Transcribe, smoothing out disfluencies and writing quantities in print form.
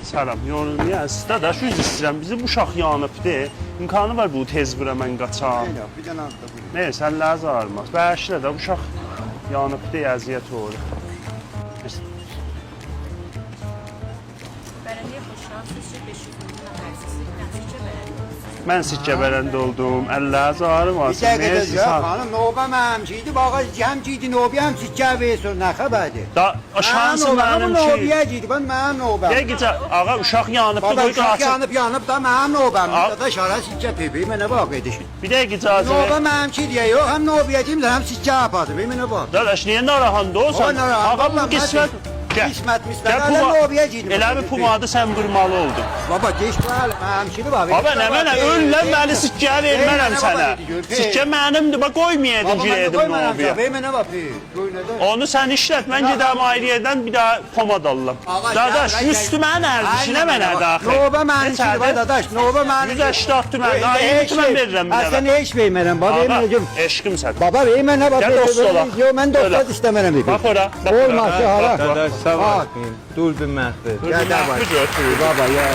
Salam, yorulmayın. Sizdə də şu istəyirəm, bizim uşaq yanıbdır. İmkanı var bu tez bura mən qaçam. Bir dənə aldı bu. Ne, sən lazım armaz. Bəşlə də uşaq yanıbdır, əziyyət olur. Belediye boşağı sizce 500 milyon versin. Sizce belediye. Mən sikkə bələndə oldum, əlləriniz ağrımasın. Bir dəqiqə gözlə, xanım, növbə məmçiydi, bax, cəmçiydi, növbə həm sikkə versin, nə xəbərdir? Da, şansı mənim ki... Növbəyəciydi, ben mənim növbəm. Dəqiqə, ağa, uşaq yanıbdır, Baba, qoy uşaq qaçın. yanıb da mənim növbəm. Al. Da şara sikkə pipi, mənə bax edişin. Bir dəqiqə icazə Növbə ver. məmçi deyə yox, həm növbəyəciyim, həm sikkə apardı, mənə bax. Dadaş, niyə narahandı o sən? Ağa, bu qismət... Qismət, Gəl, hələ növbəyəciydim. elə bir pumadı sən qırmalı oldun. Baba, geç bəli, məmçili var. Baba, nə mənə, öllən məni sikkəyə vermərəm sənə. Sikkə mənimdir, bax, qoymayaydım girəydim nobiyə. Mənə bax, qoy. Onu sən işlət, mən gedəm ayrıyedən bir daha pomad alıram. Dadaş, 100 tümən ərzişinə mənə daxil. Növbə məmçili var, dadaş, növbə məmçili. 180 tümən, ayı tümən verirəm bir Sən dəvə. heç vermərəm, baba, Ağa, verməyəcəm. eşqim sən. Baba, vermənə bax. Gəl dost olaq. Yox, mən Öyle. dostlar istəmərəm. Bax ora, bax ora. Olmaz, hala. Dadaş, sağ ol. Dur bir məhvə. Gəl, Bir götür. Baba, ya.